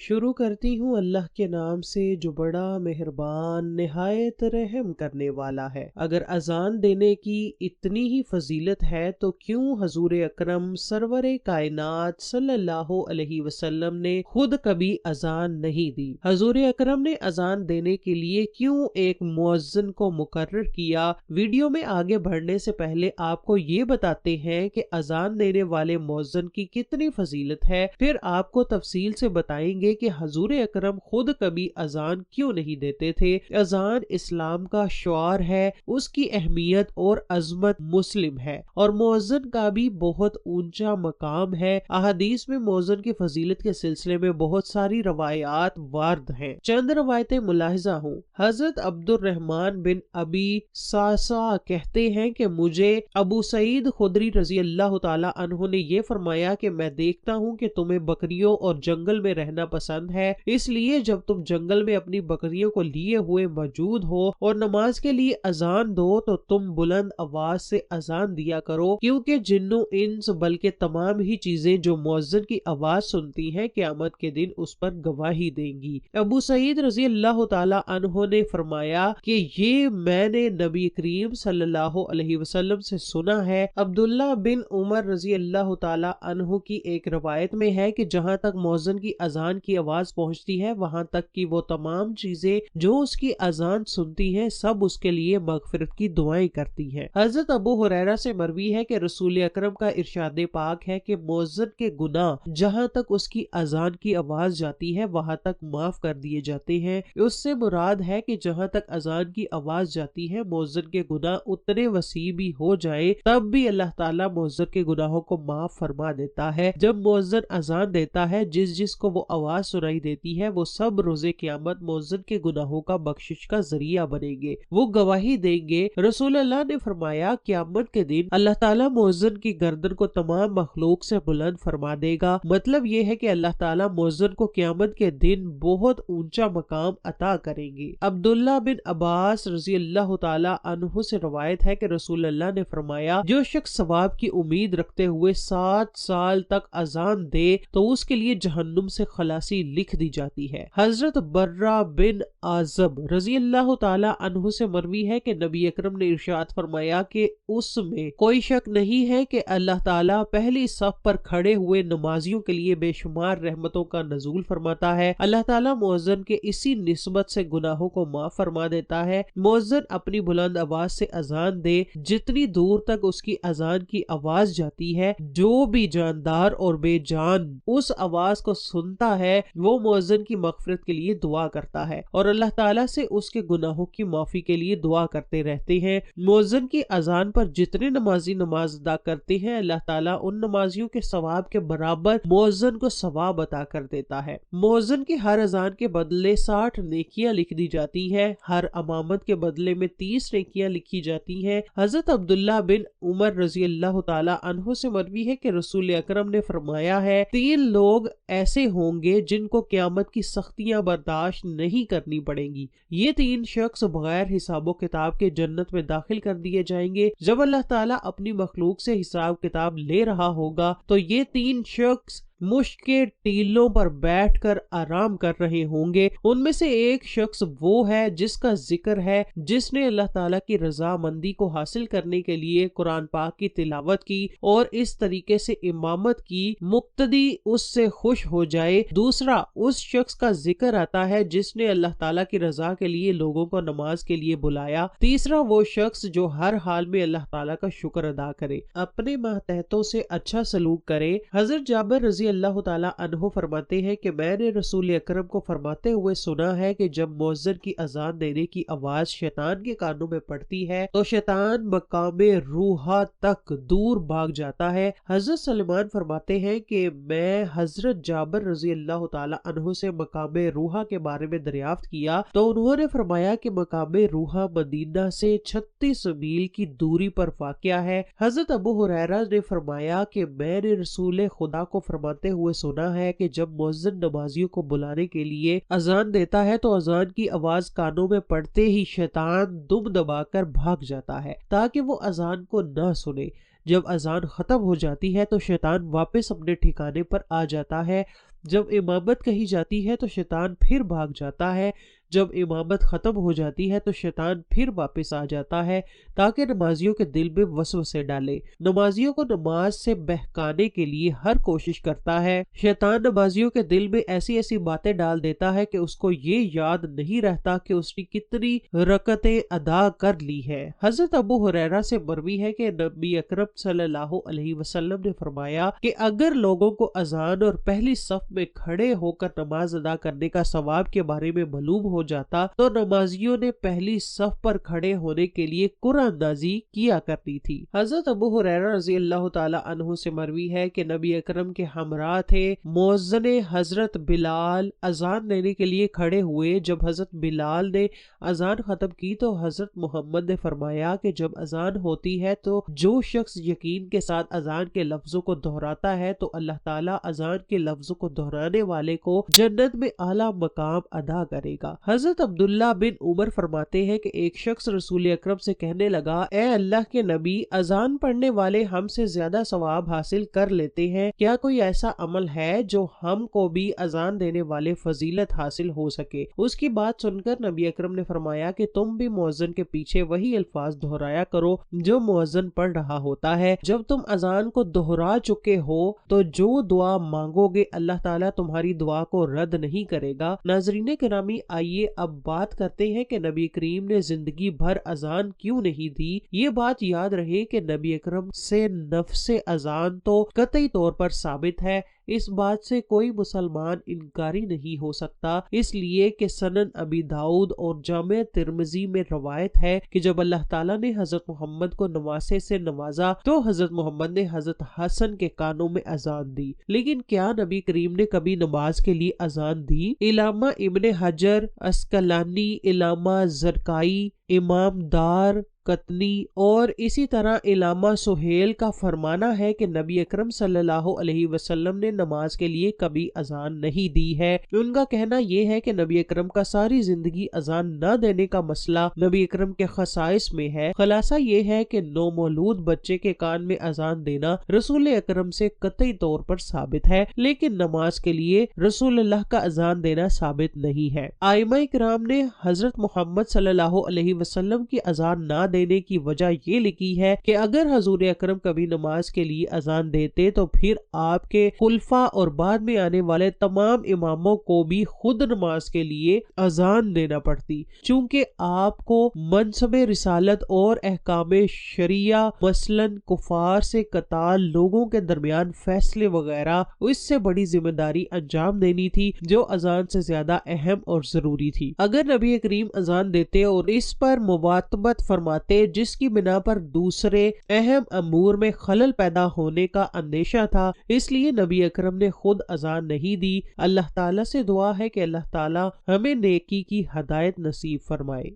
शुरू करती हूँ अल्लाह के नाम से जो बड़ा मेहरबान निहायत रहम करने वाला है। अगर अजान देने की इतनी ही फजीलत है तो क्यों हजूर अकरम सरवरे कायनात सल्लल्लाहु अलैहि वसल्लम ने खुद कभी अजान नहीं दी। हजूर अकरम ने अजान देने के लिए क्यों एक मुअज्जिन को मुकर्रर किया। वीडियो में आगे बढ़ने से पहले आपको ये बताते हैं कि अजान देने वाले मुअज्जिन की कितनी फजीलत है, फिर आपको तफसील से बताएंगे कि हजूर अकरम खुद कभी अजान क्यों नहीं देते थे। अजान इस्लाम का शुआर है, उसकी अहमियत और अजमत मुस्लिम है और मुअज्जिन का भी बहुत ऊंचा मकाम है। अहादीस में मुअज्जिन की फजीलत के सिलसिले में बहुत सारी रवायात वार्द हैं। चंद रवायतें मुलाहिजा हूँ। हजरत अब्दुर्रहमान बिन अबी सासा कहते हैं कि मुझे अबू सईद खुदरी रजी अल्लाह तआला अन्हु ने ये फरमाया कि मैं देखता हूँ कि तुम्हें बकरियों और जंगल में रहना पसंद है, इसलिए जब तुम जंगल में अपनी बकरियों को लिए हुए मौजूद हो और नमाज के लिए अजान दो तो तुम बुलंद आवाज से अजान दिया करो, क्योंकि जिन्नो इंस बल्कि तमाम ही चीजें जो मुअज्जिन की आवाज सुनती हैं क़यामत के दिन उस पर गवाही देंगी। अबू सईद रजी अल्लाह तआला अन्हु ने फरमाया कि ये मैंने नबी करीम सल्लल्लाहु अलैहि वसल्लम से सुना है। अब्दुल्ला बिन उमर रजी अल्लाह तआला अन्हु की एक रवायत में है कि जहाँ तक मुअज्जिन की अजान की आवाज पहुँचती है वहाँ तक की वो तमाम चीजें जो उसकी अजान सुनती हैं सब उसके लिए मगफिरत की दुआएं करती हैं। हजरत अबू हुरैरा से मरवी है कि रसूल अकरम का इरशाद पाक है कि मुअज्जिन के गुनाह जहाँ तक उसकी अजान की आवाज जाती है वहाँ तक माफ कर दिए जाते हैं। उससे मुराद है कि जहाँ तक अजान की आवाज जाती है मुअज्जिन के गुनाह उतने वसी भी हो जाए तब भी अल्लाह ताला मुअज्जिन के गुनाहों को माफ फरमा देता है। जब मुअज्जिन अजान देता है जिसको वो आवाज सुनाई देती है वो सब रोजे क़यामत मुअज्जिन के गुनाहों का बख्शिश का जरिया बनेंगे, वो गवाही देंगे। रसूल अल्लाह ने फरमाया क़यामत के दिन अल्लाह ताला मुअज्जिन की गर्दन को तमाम मखलूक से बुलंद फरमा देगा। मतलब ये है कि अल्लाह ताला मुअज्जिन को क़यामत के दिन बहुत ऊंचा मकाम अता करेंगे। अब्दुल्ला बिन अब्बास रजी अल्लाह ताला अन्हु से रवायत है कि रसूल अल्लाह ने फरमाया जो शख्स सवाब की उम्मीद रखते हुए 7 साल तक अजान दे तो उसके लिए जहन्नुम से खलासी लिख दी जाती है। हजरत बर्रा बिन आजब रजी अल्लाह ताला अन्हु से मरवी है कि नबी अकरम ने इरशाद फरमाया कि उसमें कोई शक नहीं है कि अल्लाह ताला पहली सफ पर खड़े हुए नमाजियों के लिए बेशुमार रहमतों का नजूल फरमाता है। अल्लाह ताला मुअज्जिन के इसी निस्बत से गुनाहों को माफ फरमा देता है। मुअज्जिन अपनी बुलंद आवाज से अजान दे, जितनी दूर तक उसकी अजान की आवाज जाती है जो भी जानदार और बेजान उस आवाज को सुनता है वो मुअज्जिन की मगफिरत के लिए दुआ करता है और अल्लाह ताला से उसके गुनाहों की माफी के लिए दुआ करते रहते हैं। मुअज्जिन की अजान पर जितने नमाजी नमाज अदा करते हैं अल्लाह ताला उन नमाजियों के सवाब के बराबर मुअज्जिन को सवाब अता कर देता है। मुअज्जिन की हर अजान के बदले 60 नेकियां लिख दी जाती हैं, हर अमामत के बदले में 30 नेकियां लिखी जाती हैं। हजरत अब्दुल्ला बिन उमर रजी अल्लाह ताला अन्हु से मरवी है कि रसूल अकरम ने फरमाया है 3 लोग ऐसे होंगे जिनको क़यामत की सख्तियां बर्दाश्त नहीं करनी पड़ेंगी। ये 3 शख्स बगैर हिसाबो किताब के जन्नत में दाखिल कर दिए जाएंगे। जब अल्लाह ताला अपनी मखलूक से हिसाब किताब ले रहा होगा तो ये 3 शख्स मुश्क के टीलों पर बैठकर आराम कर रहे होंगे। उनमें से एक शख्स वो है जिसका जिक्र है जिसने अल्लाह ताला की रजामंदी को हासिल करने के लिए कुरान पाक की तिलावत की और इस तरीके से इमामत की मुक्तदी उससे खुश हो जाए। दूसरा उस शख्स का जिक्र आता है जिसने अल्लाह ताला की रजा के लिए लोगों को नमाज के लिए बुलाया। तीसरा वो शख्स जो हर हाल में अल्लाह ताला का शुक्र अदा करे, अपने मातहतों से अच्छा सलूक करे। हजरत जाबिर रजी अल्लाह ताला अन्हु फरमाते हैं कि मैंने रसूल अकरम को फरमाते हुए सुना है कि जब मुअज्जिन की अजान देने की आवाज शैतान के कानों में पड़ती है तो शैतान मकामे रूहा तक दूर भाग जाता है। हजरत सलमान फरमाते हैं कि मैं हजरत जाबिर रजी अल्लाह ताला अन्हु से मकामे रूहा के बारे में दरियाफ्त किया तो उन्होंने फरमाया कि मकामे रूहा मदीना से 36 मील की दूरी पर वाक़या है। हजरत अबू हुरैरा ने फरमाया कि मैंने रसूल खुदा को फरमाते हुए सुना है कि जब मुअज्जिन नमाजियों को बुलाने के लिए अजान देता है तो अजान की आवाज कानों में पड़ते ही शैतान दुम दबाकर भाग जाता है ताकि वो अजान को न सुने। जब अजान खत्म हो जाती है तो शैतान वापस अपने ठिकाने पर आ जाता है। جب امامت کہی جاتی ہے تو شیطان پھر بھاگ جاتا ہے، جب امامت ختم ہو جاتی ہے تو شیطان پھر واپس آ جاتا ہے تاکہ نمازیوں کے دل میں وسوسے ڈالے، نمازیوں کو نماز سے بہکانے کے لیے ہر کوشش کرتا ہے۔ شیطان نمازیوں کے دل میں ایسی ایسی باتیں ڈال دیتا ہے کہ اس کو یہ یاد نہیں رہتا کہ اس نے کتنی رکعتیں ادا کر لی ہے۔ حضرت ابو ہریرہ سے مروی ہے کہ نبی اکرم صلی اللہ علیہ وسلم نے فرمایا کہ اگر لوگوں کو اذان اور پہلی صف میں کھڑے ہو کر نماز ادا کرنے کا ثواب کے بارے میں معلوم ہو جاتا تو نمازیوں نے پہلی صف پر کھڑے ہونے کے لیے قرآن اندازی کیا کرتی تھی۔ حضرت ابو ہریرہ رضی اللہ تعالی عنہ سے مروی ہے کہ نبی اکرم کے ہمراہ تھے مؤذن حضرت بلال اذان دینے کے لیے کھڑے ہوئے۔ جب حضرت بلال نے اذان ختم کی تو حضرت محمد نے فرمایا کہ جب اذان ہوتی ہے تو جو شخص یقین کے ساتھ اذان کے لفظوں کو دہراتا ہے تو اللہ تعالیٰ اذان کے لفظوں کو دہرانے والے کو جنت میں اعلیٰ مقام ادا کرے گا۔ حضرت عبداللہ بن عمر فرماتے ہیں کہ ایک شخص رسول اکرم سے کہنے لگا، اے اللہ کے نبی، اذان پڑھنے والے ہم سے زیادہ ثواب حاصل کر لیتے ہیں، کیا کوئی ایسا عمل ہے جو ہم کو بھی اذان دینے والے فضیلت حاصل ہو سکے؟ اس کی بات سن کر نبی اکرم نے فرمایا کہ تم بھی مؤذن کے پیچھے وہی الفاظ دہرایا کرو جو مؤذن پڑھ رہا ہوتا ہے۔ جب تم اذان کو دہرا چکے ہو تو جو دعا مانگو گے اللہ تعالیٰ تمہاری دعا کو رد نہیں کرے گا۔ ناظرین گرامی، آئیے اب بات کرتے ہیں کہ نبی کریم نے زندگی بھر اذان کیوں نہیں دی۔ یہ بات یاد رہے کہ نبی اکرم سے نفس اذان تو قطعی طور پر ثابت ہے، اس بات سے کوئی مسلمان انکاری نہیں ہو سکتا، اس لیے کہ سنن ابی داؤد اور جامع ترمذی میں روایت ہے کہ جب اللہ تعالیٰ نے حضرت محمد کو نواسے سے نوازا تو حضرت محمد نے حضرت حسن کے کانوں میں اذان دی، لیکن کیا نبی کریم نے کبھی نماز کے لیے اذان دی؟ علامہ ابن حجر اسقلانی، علامہ زرقائی، امام دار قطنی اور اسی طرح علامہ سہیل کا فرمانا ہے کہ نبی اکرم صلی اللہ علیہ وسلم نے نماز کے لیے کبھی اذان نہیں دی ہے۔ ان کا کہنا یہ ہے کہ نبی اکرم کا ساری زندگی اذان نہ دینے کا مسئلہ نبی اکرم کے خصائص میں ہے۔ خلاصہ یہ ہے کہ نومولود بچے کے کان میں اذان دینا رسول اکرم سے قطعی طور پر ثابت ہے، لیکن نماز کے لیے رسول اللہ کا اذان دینا ثابت نہیں ہے۔ ائمہ کرام نے حضرت محمد صلی اللہ علیہ وسلم کی اذان نہ دینے کی وجہ یہ لکھی ہے کہ اگر حضور اکرم کبھی نماز کے لیے اذان دیتے تو پھر آپ کے خلفاء اور بعد میں آنے والے تمام اماموں کو بھی خود نماز کے لیے اذان دینا پڑتی، چونکہ آپ کو منصب رسالت اور احکام شریعہ مثلاً کفار سے قتال، لوگوں کے درمیان فیصلے وغیرہ اس سے بڑی ذمہ داری انجام دینی تھی جو اذان سے زیادہ اہم اور ضروری تھی۔ اگر نبی کریم اذان دیتے اور اس پر مواطبت فرماتے جس کی بنا پر دوسرے اہم امور میں خلل پیدا ہونے کا اندیشہ تھا، اس لیے نبی اکرم نے خود اذان نہیں دی۔ اللہ تعالیٰ سے دعا ہے کہ اللہ تعالیٰ ہمیں نیکی کی ہدایت نصیب فرمائے۔